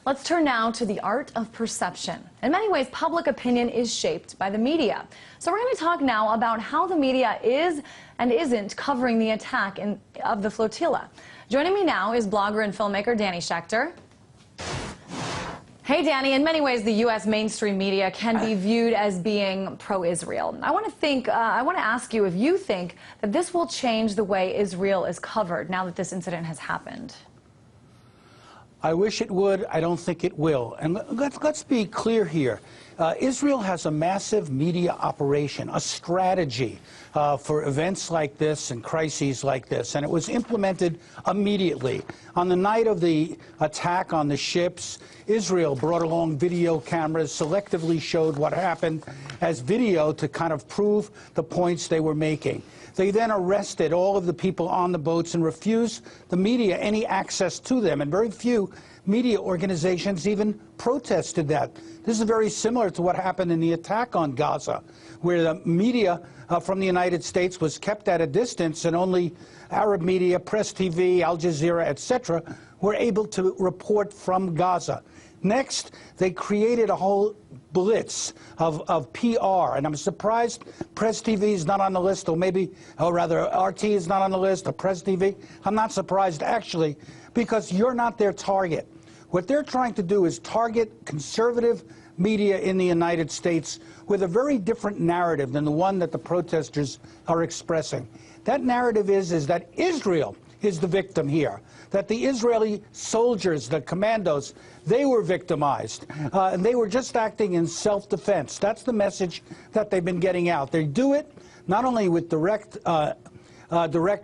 Let's turn now to the art of perception. In many ways, public opinion is shaped by the media. So we're going to talk now about how the media is and isn't covering the attack of the Flotilla. Joining me now is blogger and filmmaker Danny Schechter. Hey, Danny. In many ways, the U.S. mainstream media can be viewed as being pro-Israel. I want to ask you if you think that this will change the way Israel is covered now that this incident has happened. I wish it would. I don't think it will. And let's be clear here. Israel has a massive media operation, a strategy for events like this and crises like this. And it was implemented immediately. On the night of the attack on the ships, Israel brought along video cameras, selectively showed what happened as video to kind of prove the points they were making. They then arrested all of the people on the boats and refused the media any access to them. And very few media organizations even protested that. This is very similar to what happened in the attack on Gaza, where the media from the United States was kept at a distance and only Arab media, Press TV, Al Jazeera, etc., were able to report from Gaza. Next, they created a whole blitz of PR, and I'm surprised Press TV is not on the list, or rather RT is not on the list, or Press TV. I'm not surprised, actually, because you're not their target. What they're trying to do is target conservative media in the United States with a very different narrative than the one that the protesters are expressing. That narrative is that Israel is the victim here, that the Israeli soldiers, the commandos, they were victimized, and they were just acting in self-defense. That's the message that they've been getting out. They do it not only with direct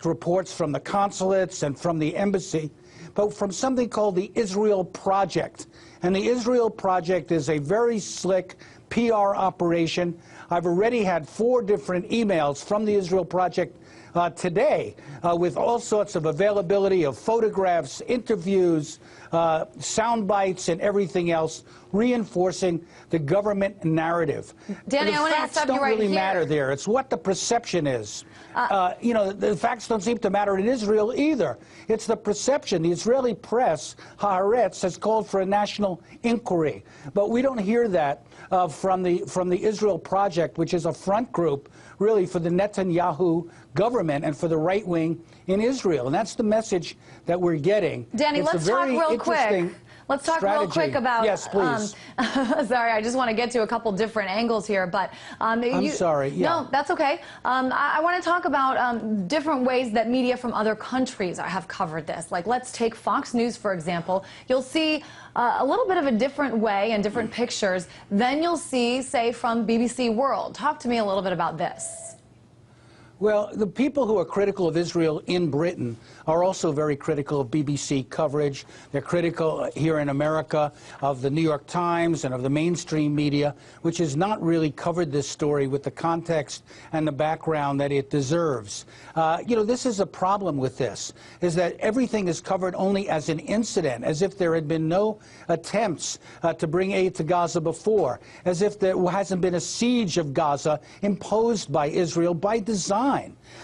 reports from the consulates and from the embassy, but from something called the Israel Project. And the Israel Project is a very slick PR operation. I've already had 4 different emails from the Israel Project today with all sorts of availability of photographs, interviews, sound bites, and everything else, reinforcing the government narrative. Danny, I want to stop you right here. The facts don't really matter there. It's what the perception is. You know, the facts don't seem to matter in Israel either. It's the perception. The Israeli press, Haaretz, has called for a national inquiry. But we don't hear that from the Israel Project, which is a front group, really, for the Netanyahu government and for the right wing in Israel. And that's the message that we're getting. Danny, let's talk real quick. Let's talk real quick about. Yes, please. Sorry, I just want to get to a couple different angles here, but I'm sorry. Yeah. No, that's okay. I want to talk about different ways that media from other countries have covered this. Like, let's take Fox News, for example. You'll see a little bit of a different way and different pictures than you'll see, say, from BBC World. Talk to me a little bit about this. Well, the people who are critical of Israel in Britain are also very critical of BBC coverage. They're critical here in America of the New York Times and of the mainstream media, which has not really covered this story with the context and the background that it deserves. You know, this is a problem with this, is that everything is covered only as an incident, as if there had been no attempts to bring aid to Gaza before, as if there hasn't been a siege of Gaza imposed by Israel by design.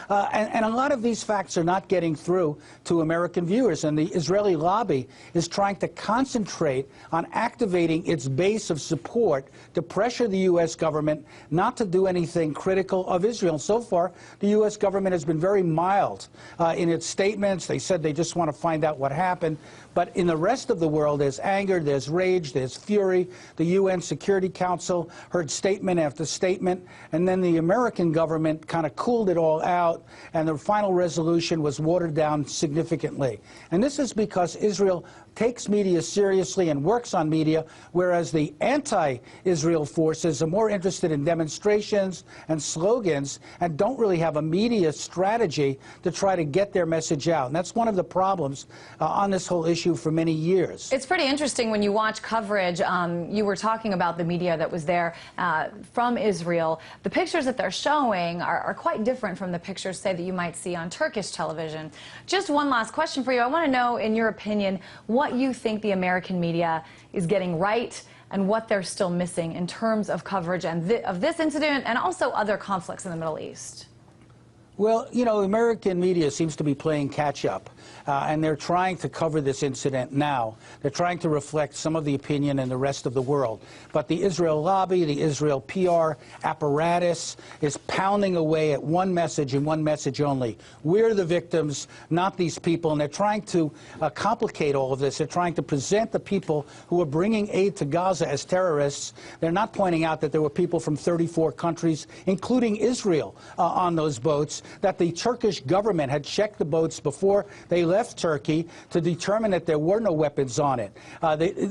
And a lot of these facts are not getting through to American viewers, and the Israeli lobby is trying to concentrate on activating its base of support to pressure the U.S. government not to do anything critical of Israel. So far, the U.S. government has been very mild in its statements. They said they just want to find out what happened. But in the rest of the world, there's anger, there's rage, there's fury. The UN Security Council heard statement after statement, and then the American government kind of cooled it all out, and the final resolution was watered down significantly. And this is because Israel takes media seriously and works on media, whereas the anti-Israel forces are more interested in demonstrations and slogans and don't really have a media strategy to try to get their message out. And that's one of the problems on this whole issue for many years. It's pretty interesting when you watch coverage. You were talking about the media that was there from Israel. The pictures that they're showing are quite different from the pictures, say, that you might see on Turkish television. Just one last question for you. I want to know, in your opinion, what you think the American media is getting right and what they're still missing in terms of coverage and of this incident and also other conflicts in the Middle East. Well, you know, American media seems to be playing catch-up, and they're trying to cover this incident now. They're trying to reflect some of the opinion in the rest of the world. But the Israel lobby, the Israel PR apparatus is pounding away at one message and one message only. We're the victims, not these people. And they're trying to complicate all of this. They're trying to present the people who are bringing aid to Gaza as terrorists. They're not pointing out that there were people from 34 countries, including Israel, on those boats, that the Turkish government had checked the boats before they left Turkey to determine that there were no weapons on it.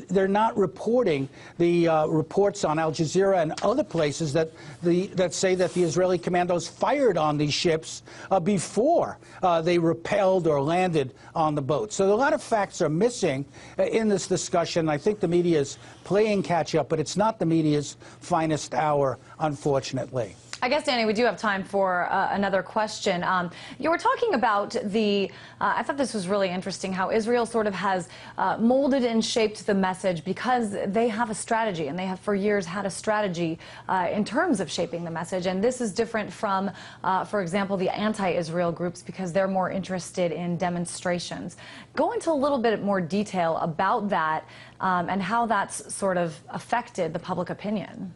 They're not reporting the reports on Al Jazeera and other places that say that the Israeli commandos fired on these ships before they repelled or landed on the boat. So a lot of facts are missing in this discussion. I think the media is playing catch-up, but it's not the media's finest hour, unfortunately. I guess, Danny, we do have time for another question. You were talking about I thought this was really interesting, how Israel sort of has molded and shaped the message because they have a strategy, and they have for years had a strategy in terms of shaping the message. And this is different from, for example, the anti-Israel groups, because they're more interested in demonstrations. Go into a little bit more detail about that and how that's sort of affected the public opinion.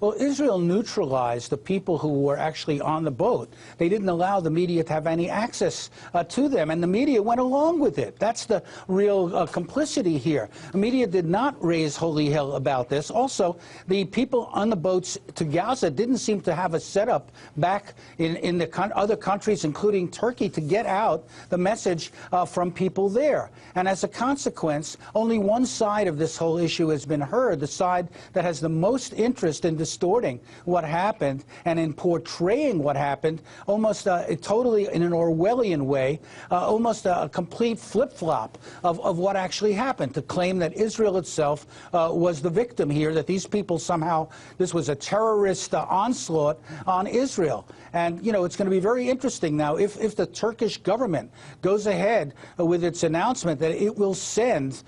Well, Israel neutralized the people who were actually on the boat. They didn't allow the media to have any access to them, and the media went along with it. That's the real complicity here. The media did not raise holy hell about this. Also, the people on the boats to Gaza didn't seem to have a setup back in the other countries, including Turkey, to get out the message from people there. And as a consequence, only one side of this whole issue has been heard, the side that has the most interest in distorting what happened and in portraying what happened, almost totally in an Orwellian way, almost a complete flip-flop of what actually happened, to claim that Israel itself was the victim here, that these people somehow, this was a terrorist onslaught on Israel. And, you know, it's going to be very interesting now if the Turkish government goes ahead with its announcement that it will send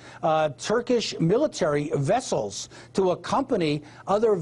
Turkish military vessels to accompany other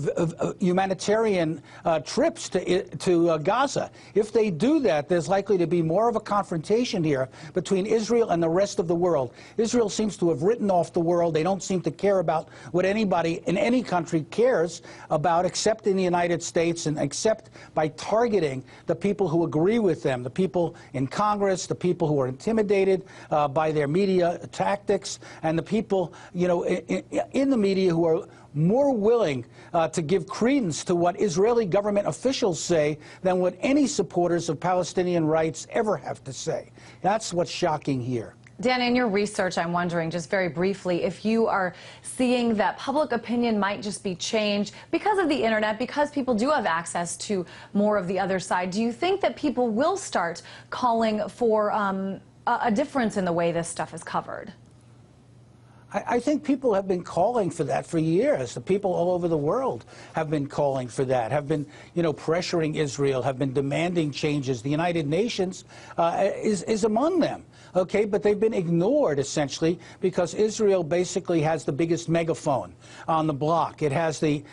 humanitarian trips to Gaza. If they do that, there's likely to be more of a confrontation here between Israel and the rest of the world. Israel seems to have written off the world. They don't seem to care about what anybody in any country cares about, except in the United States, and except by targeting the people who agree with them, the people in Congress, the people who are intimidated by their media tactics, and the people, you know, in the media who are more willing to give credence to what Israeli government officials say than what any supporters of Palestinian rights ever have to say. That's what's shocking here. Danny, in your research, I'm wondering, just very briefly, if you are seeing that public opinion might just be changed because of the internet, because people do have access to more of the other side. Do you think that people will start calling for a difference in the way this stuff is covered? I think people have been calling for that for years. The people all over the world have been calling for that, have been, you know, pressuring Israel, have been demanding changes. The United Nations is among them. Okay, but they've been ignored, essentially, because Israel basically has the biggest megaphone on the block. It has the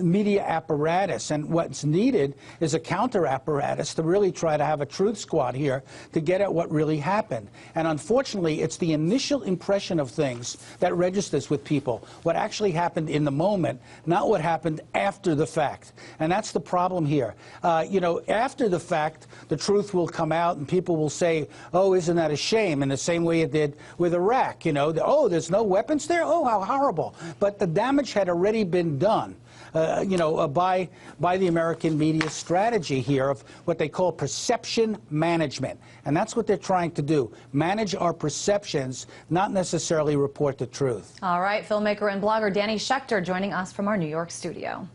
media apparatus, and what's needed is a counter apparatus to really try to have a truth squad here to get at what really happened. And unfortunately, it's the initial impression of things that registers with people, what actually happened in the moment, not what happened after the fact. And that's the problem here. You know, after the fact, the truth will come out, and people will say, oh, isn't that a shame? In the same way it did with Iraq, you know, oh, there's no weapons there? Oh, how horrible. But the damage had already been done, you know, by the American media strategy here of what they call perception management. And that's what they're trying to do, manage our perceptions, not necessarily report the truth. All right, filmmaker and blogger Danny Schechter joining us from our New York studio.